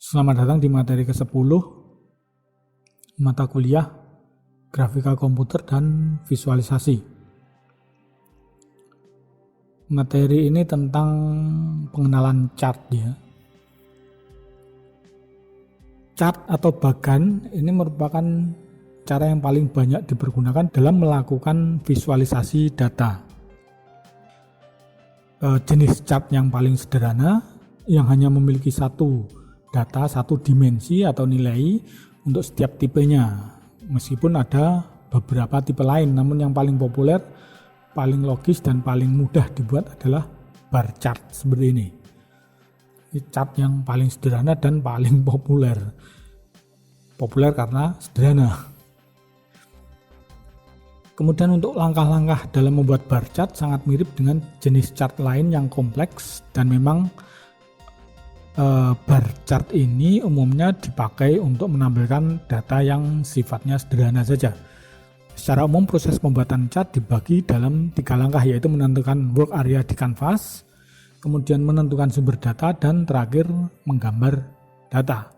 Selamat datang di materi ke-10 mata kuliah Grafika Komputer dan Visualisasi. Materi ini tentang pengenalan chart ya. Chart atau bagan ini merupakan cara yang paling banyak dipergunakan dalam melakukan visualisasi data. Jenis chart yang paling sederhana yang hanya memiliki satu data, satu dimensi atau nilai untuk setiap tipenya, meskipun ada beberapa tipe lain, namun yang paling populer, paling logis dan paling mudah dibuat adalah bar chart seperti ini. Ini chart yang paling sederhana dan paling populer karena sederhana. Kemudian untuk langkah-langkah dalam membuat bar chart sangat mirip dengan jenis chart lain yang kompleks, dan memang bar chart ini umumnya dipakai untuk menampilkan data yang sifatnya sederhana saja. Secara umum proses pembuatan chart dibagi dalam 3 langkah, yaitu menentukan work area di kanvas, kemudian menentukan sumber data, dan terakhir menggambar data.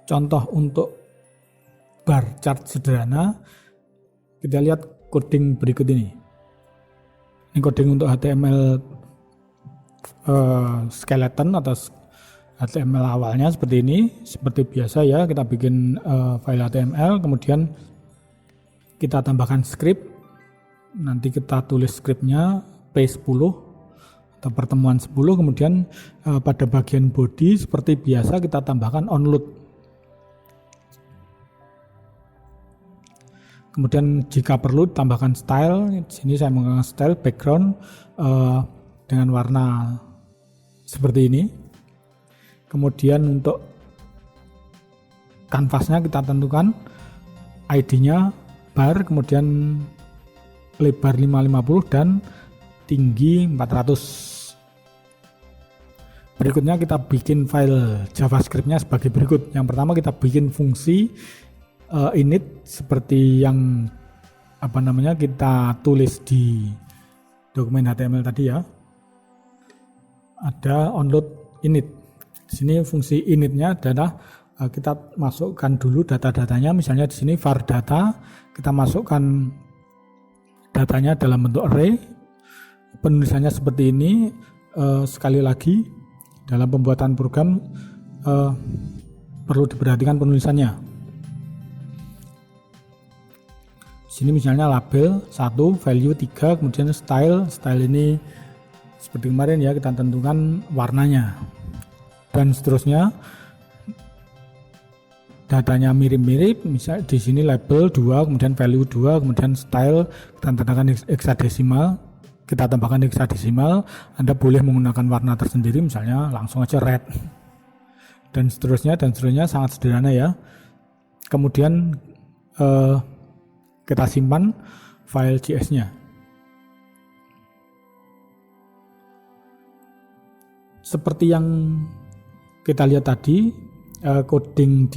Contoh untuk bar chart sederhana, kita lihat coding berikut ini. Ini coding untuk HTML skeleton atau HTML awalnya seperti ini. Seperti biasa ya, kita bikin file HTML, kemudian kita tambahkan script. Nanti kita tulis scriptnya P10 atau pertemuan 10, kemudian pada bagian body seperti biasa kita tambahkan onload. Kemudian jika perlu tambahkan style. Di sini saya menggunakan style background dengan warna seperti ini. Kemudian untuk kanvasnya kita tentukan ID-nya bar, kemudian lebar 550 dan tinggi 400. Berikutnya kita bikin file JavaScript-nya sebagai berikut. Yang pertama kita bikin fungsi init seperti yang kita tulis di dokumen HTML tadi ya. Ada onload init. Di sini fungsi initnya adalah kita masukkan dulu data-datanya. Misalnya di sini var data, kita masukkan datanya dalam bentuk array. Penulisannya seperti ini. Sekali lagi dalam pembuatan program perlu diperhatikan penulisannya. Di sini misalnya label 1, value 3, kemudian style ini seperti kemarin ya, kita tentukan warnanya, dan seterusnya. Datanya mirip-mirip, misalnya di sini label 2, kemudian value 2, kemudian style kita tentukan hexadesimal, kita tambahkan hexadesimal. Anda boleh menggunakan warna tersendiri, misalnya langsung aja red, dan seterusnya sangat sederhana ya. Kemudian kita simpan file JS-nya. Seperti yang kita lihat tadi, coding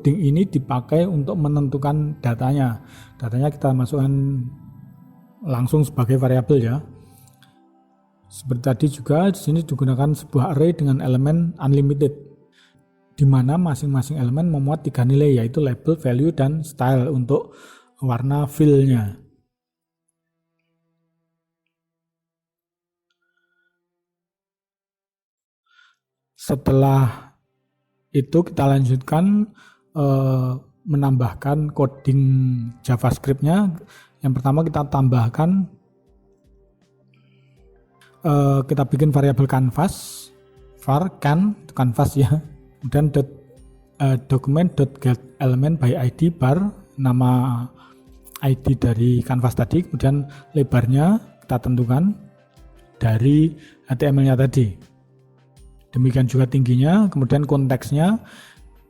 ini dipakai untuk menentukan datanya. Datanya kita masukkan langsung sebagai variabel ya. Seperti tadi juga di sini digunakan sebuah array dengan elemen unlimited, di mana masing-masing elemen memuat 3 nilai, yaitu label, value, dan style untuk warna fill-nya. Setelah itu kita lanjutkan menambahkan coding JavaScript-nya. Yang pertama kita tambahkan, kita bikin variabel canvas, var canvas ya, kemudian document.getElement by ID bar, nama ID dari canvas tadi, kemudian lebarnya kita tentukan dari HTML-nya tadi. Demikian juga tingginya, kemudian konteksnya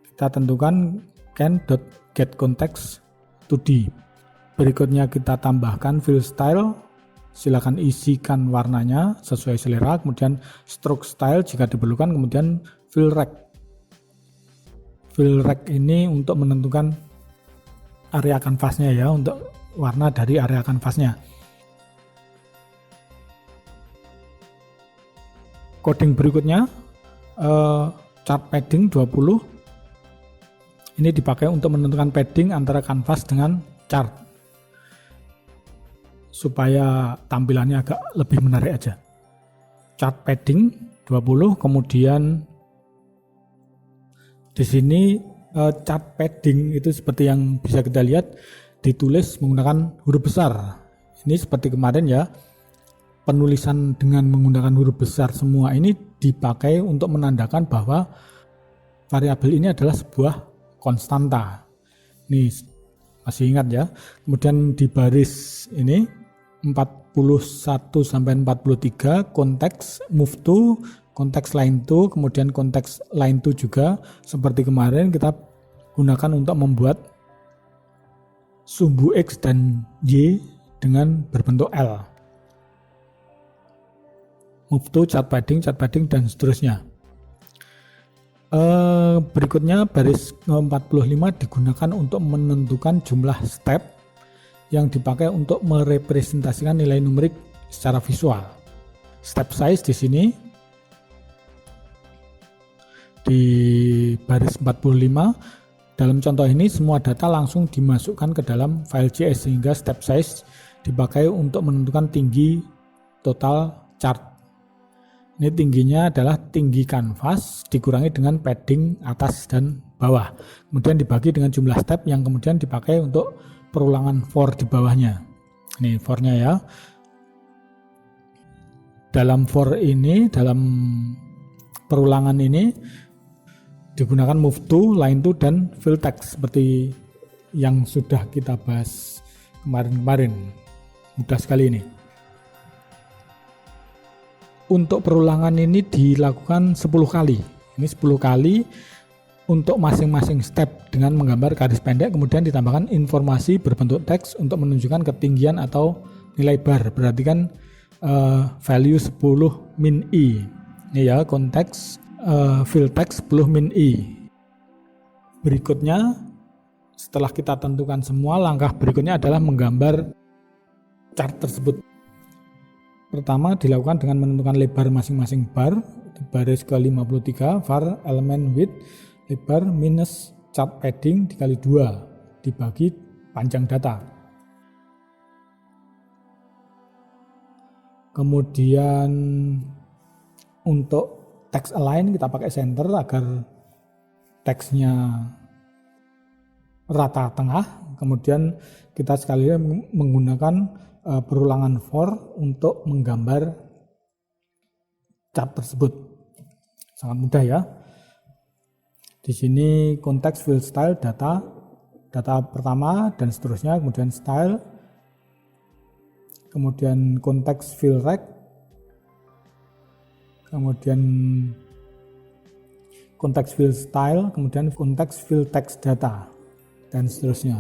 kita tentukan can.getContext2D. Berikutnya kita tambahkan fill style, silakan isikan warnanya sesuai selera, kemudian stroke style jika diperlukan, kemudian fill rect. Fill rect ini untuk menentukan area kanvasnya ya, untuk warna dari area kanvasnya. Coding berikutnya chart padding 20 ini dipakai untuk menentukan padding antara kanvas dengan chart supaya tampilannya agak lebih menarik aja. Chart padding 20, kemudian di sini chart padding itu seperti yang bisa kita lihat ditulis menggunakan huruf besar. Ini seperti kemarin ya, penulisan dengan menggunakan huruf besar semua ini dipakai untuk menandakan bahwa variabel ini adalah sebuah konstanta. Nih masih ingat ya. Kemudian di baris ini 41 sampai 43 konteks move to, konteks line to, kemudian konteks line to juga seperti kemarin kita gunakan untuk membuat sumbu X dan Y dengan berbentuk L. Move to, chart padding dan seterusnya. Berikutnya baris 45 digunakan untuk menentukan jumlah step yang dipakai untuk merepresentasikan nilai numerik secara visual. Step size di sini di baris 45. Dalam contoh ini semua data langsung dimasukkan ke dalam file JS sehingga step size dipakai untuk menentukan tinggi total chart. Ini tingginya adalah tinggi kanvas dikurangi dengan padding atas dan bawah. Kemudian dibagi dengan jumlah step yang kemudian dipakai untuk perulangan for di bawahnya. Ini for-nya ya. Dalam for ini, dalam perulangan ini digunakan move to, line to, dan fill text seperti yang sudah kita bahas kemarin-kemarin. Mudah sekali ini. Untuk perulangan ini dilakukan 10 kali. Ini 10 kali untuk masing-masing step dengan menggambar garis pendek, kemudian ditambahkan informasi berbentuk teks untuk menunjukkan ketinggian atau nilai bar. Berarti kan value 10 min i. Ini ya konteks fill text 10 min i. Berikutnya setelah kita tentukan semua, langkah berikutnya adalah menggambar chart tersebut. Pertama dilakukan dengan menentukan lebar masing-masing bar. Di baris ke-53 var element width lebar minus chart padding dikali 2 dibagi panjang data. Kemudian untuk text align kita pakai center agar teksnya rata tengah. Kemudian kita sekali menggunakan perulangan for untuk menggambar chart tersebut. Sangat mudah ya. Di sini konteks fill style data pertama dan seterusnya, kemudian style, kemudian konteks fill rect, kemudian konteks fill style, kemudian konteks fill text data dan seterusnya.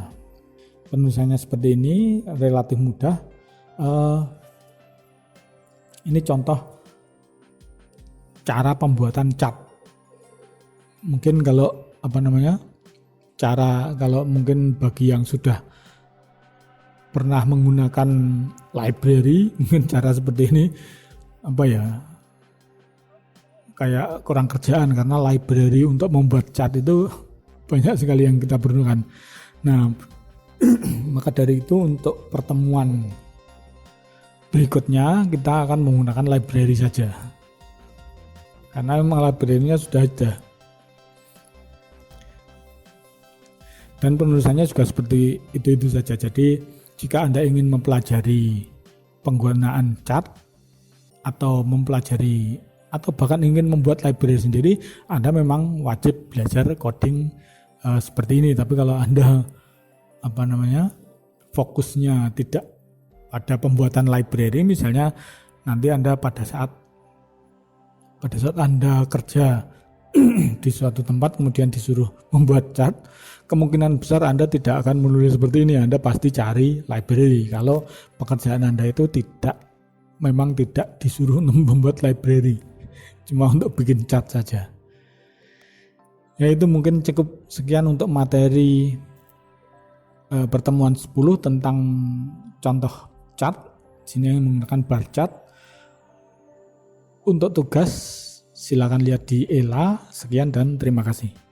Penulisannya seperti ini, relatif mudah. Ini contoh cara pembuatan chart. Mungkin kalau kalau mungkin bagi yang sudah pernah menggunakan library, mungkin cara seperti ini kayak kurang kerjaan, karena library untuk membuat chart itu banyak sekali yang kita perlukan. Nah, maka dari itu untuk pertemuan berikutnya kita akan menggunakan library saja, karena memang library-nya sudah ada. Dan penulisannya juga seperti itu saja. Jadi jika Anda ingin mempelajari penggunaan chart atau bahkan ingin membuat library sendiri, Anda memang wajib belajar coding seperti ini. Tapi kalau Anda fokusnya tidak pada pembuatan library, misalnya nanti Anda pada saat Anda kerja di suatu tempat kemudian disuruh membuat chart, kemungkinan besar Anda tidak akan menulis seperti ini. Anda pasti cari library kalau pekerjaan Anda itu memang tidak disuruh membuat library, cuma untuk bikin chart saja. Ya, itu mungkin cukup sekian untuk materi pertemuan 10 tentang contoh chart. Sini yang menggunakan bar chart. Untuk tugas silakan lihat di ELA. Sekian dan terima kasih.